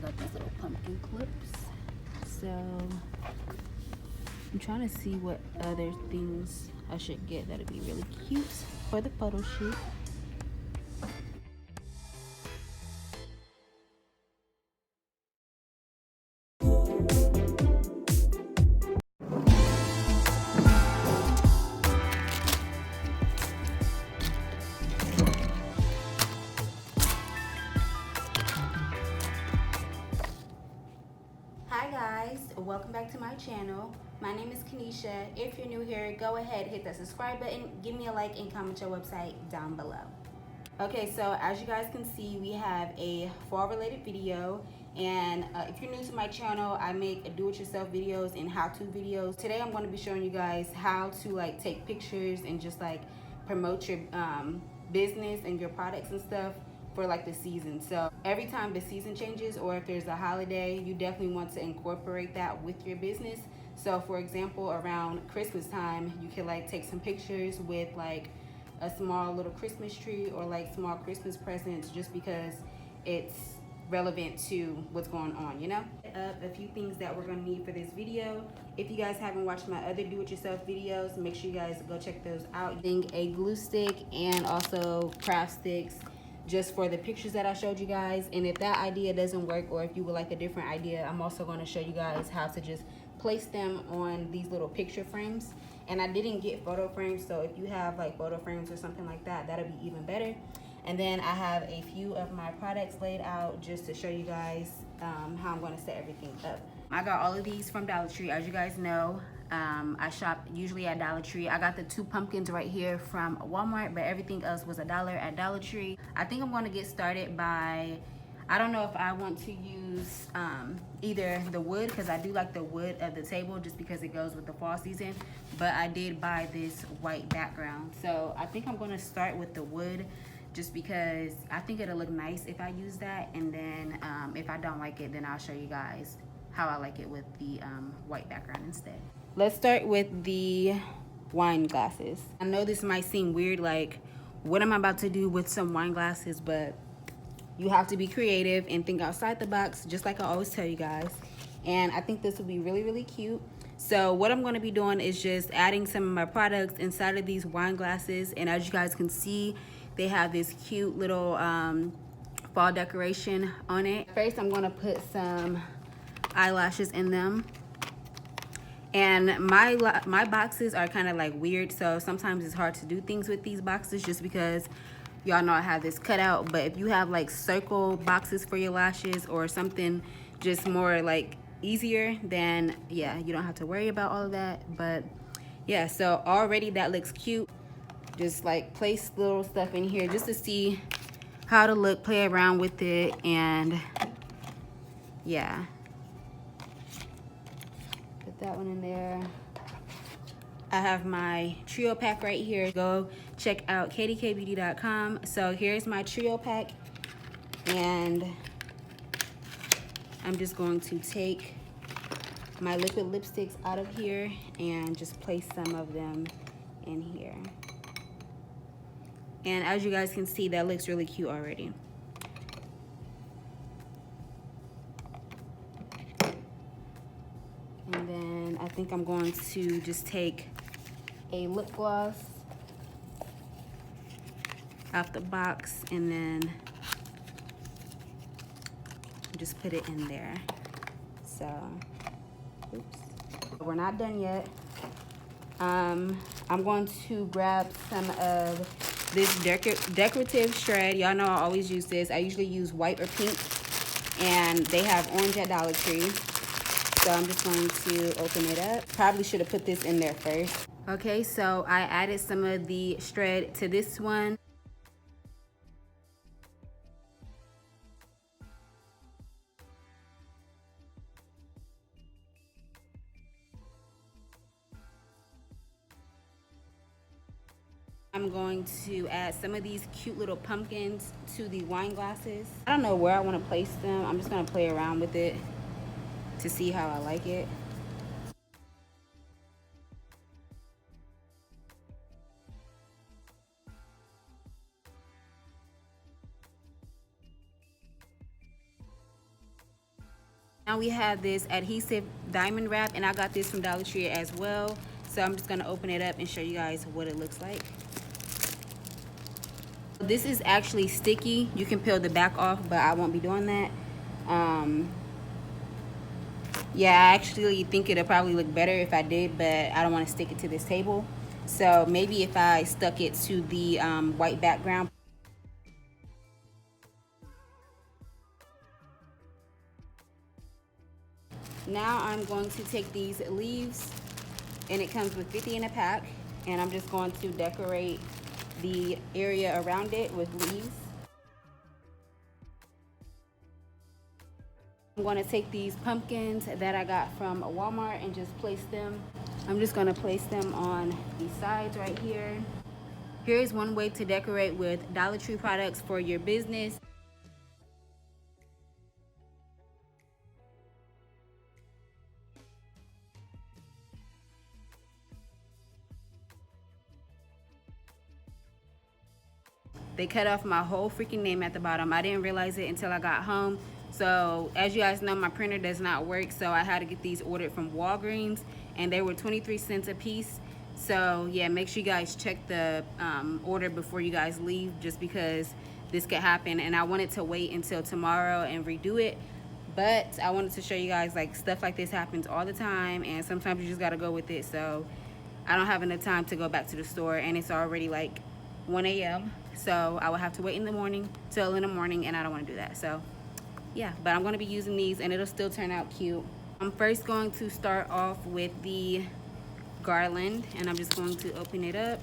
got these little pumpkin clips. So I'm trying to see what other things I should get that'd be really cute for the photo shoot. Hi guys, welcome back to my channel. My name is Kanisha. If you're new here, go ahead, hit that subscribe button, give me a like, and comment your website down below. Okay, so as you guys can see, we have a fall related video, and if you're new to my channel, I make do-it-yourself videos and how-to videos. Today I'm going to be showing you guys how to like take pictures and just like promote your business and your products and stuff for like the season. So every time the season changes, or if there's a holiday, you definitely want to incorporate that with your business. So for example, around Christmas time, you can like take some pictures with like a small little Christmas tree or like small Christmas presents, just because it's relevant to what's going on, you know. A few things that we're going to need for this video. If you guys haven't watched my other do-it-yourself videos, make sure you guys go check those out. Using a glue stick and also craft sticks just for the pictures that I showed you guys. And if that idea doesn't work, or if you would like a different idea, I'm also going to show you guys how to just place them on these little picture frames. And I didn't get photo frames, so if you have like photo frames or something like that, that'll be even better. And then I have a few of my products laid out just to show you guys how I'm going to set everything up. I got all of these from Dollar Tree. As you guys know, I shop usually at Dollar Tree. I got the 2 pumpkins right here from Walmart, but everything else was $1 at Dollar Tree. I think I'm going to get started by, I don't know if I want to use either the wood, because I do like the wood of the table just because it goes with the fall season, but I did buy this white background. So I think I'm going to start with the wood, just because I think it'll look nice if I use that. And then if I don't like it, then I'll show you guys how I like it with the white background instead. Let's start with the wine glasses. I know this might seem weird, like what am I about to do with some wine glasses, but you have to be creative and think outside the box, just like I always tell you guys. And I think this will be really, really cute. So what I'm going to be doing is just adding some of my products inside of these wine glasses. And as you guys can see, they have this cute little fall decoration on it. First, I'm going to put some eyelashes in them. And my boxes are kind of like weird, so sometimes it's hard to do things with these boxes just because y'all know I have this cutout. But if you have like circle boxes for your lashes or something just more like easier, then yeah, you don't have to worry about all of that. But yeah, so already that looks cute. Just like place little stuff in here just to see how to look, play around with it. And yeah, put that one in there. I have my trio pack right here. Go check out kdkbeauty.com. So here's my trio pack, and I'm just going to take my liquid lipsticks out of here and just place some of them in here. And as you guys can see, that looks really cute already. And then I think I'm going to just take a lip gloss out the box and then just put it in there. So, oops. We're not done yet. I'm going to grab some of this decorative shred. Y'all know I always use this. I usually use white or pink, and they have orange at Dollar Tree. So I'm just going to open it up. Probably should have put this in there first. Okay, so I added some of the shred to this one. I'm going to add some of these cute little pumpkins to the wine glasses. I don't know where I want to place them. I'm just going to play around with it to see how I like it. Now we have this adhesive diamond wrap, and I got this from Dollar Tree as well. So I'm just gonna open it up and show you guys what it looks like. This is actually sticky. You can peel the back off, but I won't be doing that. Yeah, I actually think it'll probably look better if I did, but I don't want to stick it to this table. So maybe if I stuck it to the white background. Now I'm going to take these leaves, and it comes with 50 in a pack, and I'm just going to decorate the area around it with leaves. I'm going to take these pumpkins that I got from Walmart and just place them. I'm just going to place them on the sides right here. Here's one way to decorate with Dollar Tree products for your business. They cut off my whole freaking name at the bottom. I didn't realize it until I got home. So as you guys know, my printer does not work, so I had to get these ordered from Walgreens, and they were 23 cents a piece. So yeah, make sure you guys check the order before you guys leave, just because this could happen. And I wanted to wait until tomorrow and redo it, but I wanted to show you guys, like, stuff like this happens all the time, and sometimes you just gotta go with it. So I don't have enough time to go back to the store, and it's already like 1 a.m. So I will have to wait in the morning till in the morning, and I don't want to do that. So yeah, but I'm going to be using these, and it'll still turn out cute. I'm first going to start off with the garland, and I'm just going to open it up.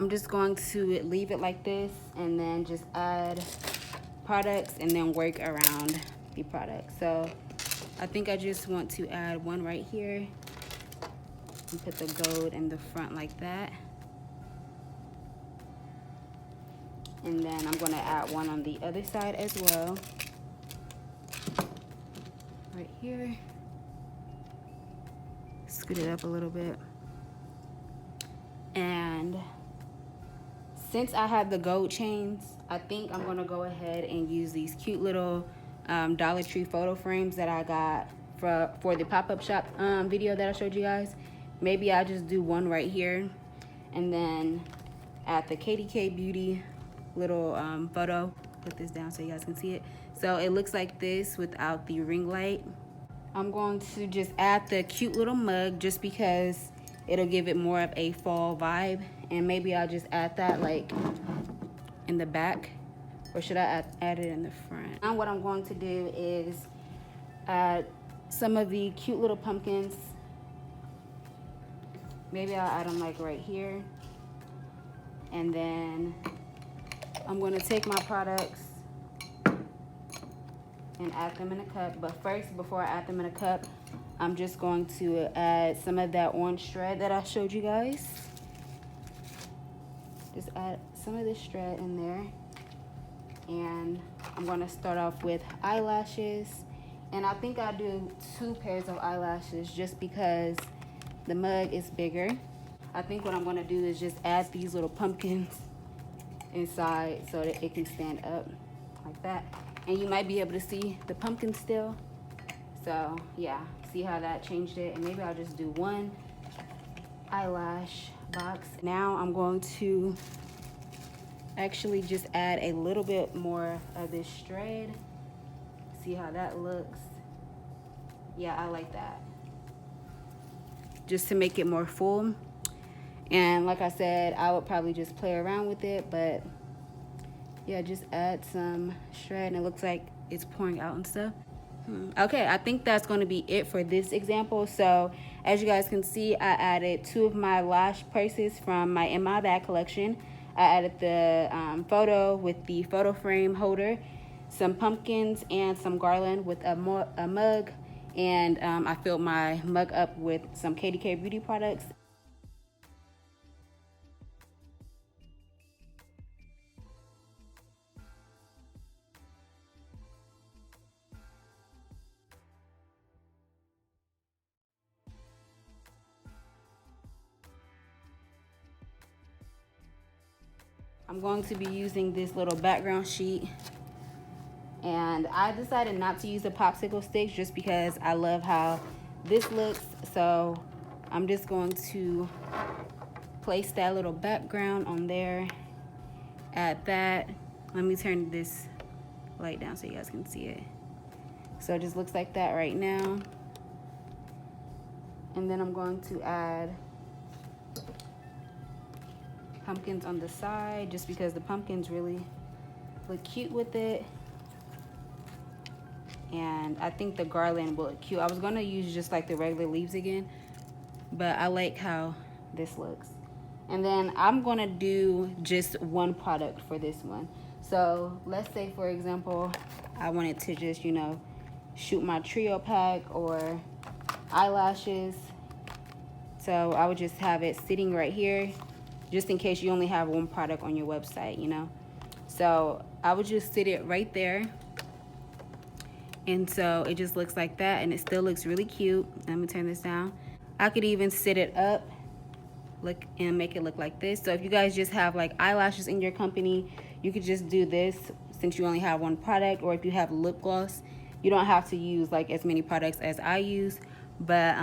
I'm just going to leave it like this, and then just add products and then work around the products. So I think I just want to add one right here and put the gold in the front like that. And then I'm going to add one on the other side as well, right here. Scoot it up a little bit. And since I have the gold chains, I think I'm going to go ahead and use these cute little Dollar Tree photo frames that I got for the pop-up shop video that I showed you guys. Maybe I'll just do one right here, and then at the KDK Beauty little photo, put this down so you guys can see it. So it looks like this without the ring light. I'm going to just add the cute little mug just because it'll give it more of a fall vibe, and maybe I'll just add that like in the back, or should I add it in the front? Now what I'm going to do is add some of the cute little pumpkins. Maybe I'll add them like right here, and then I'm going to take my products and add them in a cup. But first, before I add them in a cup, I'm just going to add some of that orange thread that I showed you guys. Just add some of this thread in there. And I'm going to start off with eyelashes. And I think I'll do 2 pairs of eyelashes just because the mug is bigger. I think what I'm going to do is just add these little pumpkins inside so that it can stand up like that. And you might be able to see the pumpkin still. So yeah, see how that changed it? And maybe I'll just do 1 eyelash box. Now I'm going to actually just add a little bit more of this thread. See how that looks? Yeah, I like that. Just to make it more full. And like I said, I would probably just play around with it, but yeah, just add some thread, and it looks like it's pouring out and stuff. Okay, I think that's going to be it for this example. So as you guys can see, I added 2 of my lash purses from my In My Bag collection. I added the photo with the photo frame holder, some pumpkins, and some garland with a mug. And I filled my mug up with some KDK Beauty products. I'm going to be using this little background sheet. And I decided not to use the popsicle sticks just because I love how this looks. So I'm just going to place that little background on there. Add that. Let me turn this light down so you guys can see it. So it just looks like that right now. And then I'm going to add pumpkins on the side just because the pumpkins really look cute with it. And I think the garland will look cute. I was gonna use just like the regular leaves again, but I like how this looks. And then I'm gonna do just one product for this one. So let's say, for example, I wanted to just, you know, shoot my trio pack or eyelashes. So I would just have it sitting right here, just in case you only have one product on your website, you know. So I would just sit it right there. And so it just looks like that, and it still looks really cute. Let me turn this down. I could even sit it up, look, and make it look like this. So if you guys just have like eyelashes in your company, you could just do this since you only have one product. Or if you have lip gloss, you don't have to use like as many products as I use. But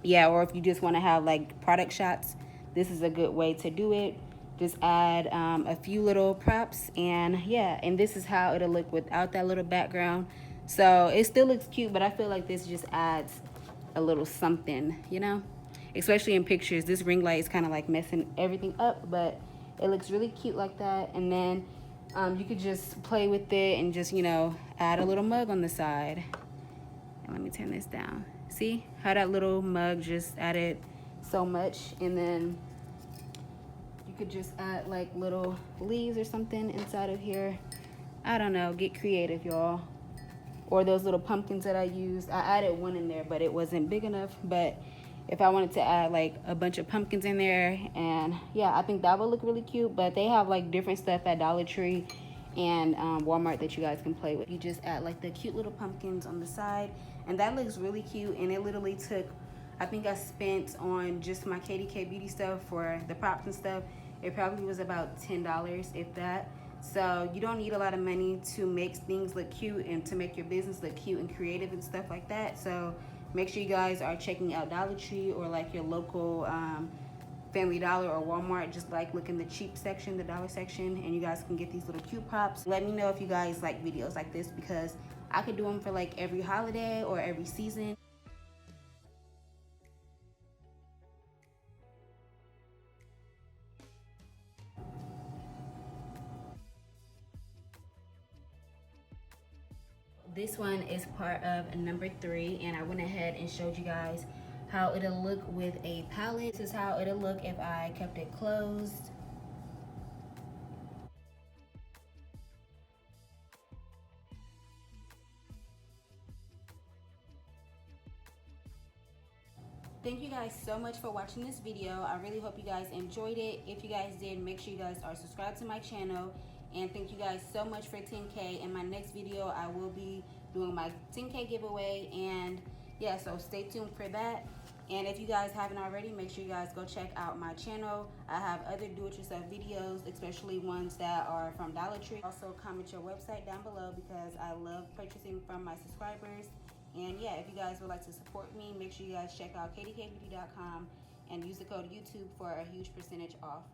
yeah, or if you just want to have like product shots, this is a good way to do it. Just add a few little props, and yeah, and this is how it'll look without that little background. So it still looks cute, but I feel like this just adds a little something, you know, especially in pictures. This ring light is kind of like messing everything up, but it looks really cute like that. And then you could just play with it and just, you know, add a little mug on the side. And let me turn this down. See how that little mug just added so much. And then you could just add like little leaves or something inside of here. I don't know, get creative, y'all. Or those little pumpkins that I used. I added one in there, but it wasn't big enough. But if I wanted to add like a bunch of pumpkins in there, and yeah, I think that would look really cute. But they have like different stuff at Dollar Tree and Walmart that you guys can play with. You just add like the cute little pumpkins on the side, and that looks really cute. And it literally took, I think I spent on just my KDK Beauty stuff for the props and stuff, it probably was about $10, if that. So you don't need a lot of money to make things look cute and to make your business look cute and creative and stuff like that. So make sure you guys are checking out Dollar Tree or like your local Family Dollar or Walmart. Just like look in the cheap section, the dollar section, and you guys can get these little cute props. Let me know if you guys like videos like this, because I could do them for like every holiday or every season. This one is part of number 3, and I went ahead and showed you guys how it'll look with a palette. This is how it'll look if I kept it closed. Thank you guys so much for watching this video. I really hope you guys enjoyed it. If you guys did, make sure you guys are subscribed to my channel. And thank you guys so much for 10K. In my next video, I will be doing my 10K giveaway. And yeah, so stay tuned for that. And if you guys haven't already, make sure you guys go check out my channel. I have other do-it-yourself videos, especially ones that are from Dollar Tree. Also, comment your website down below because I love purchasing from my subscribers. And yeah, if you guys would like to support me, make sure you guys check out kdkbeauty.com and use the code YouTube for a huge percentage off.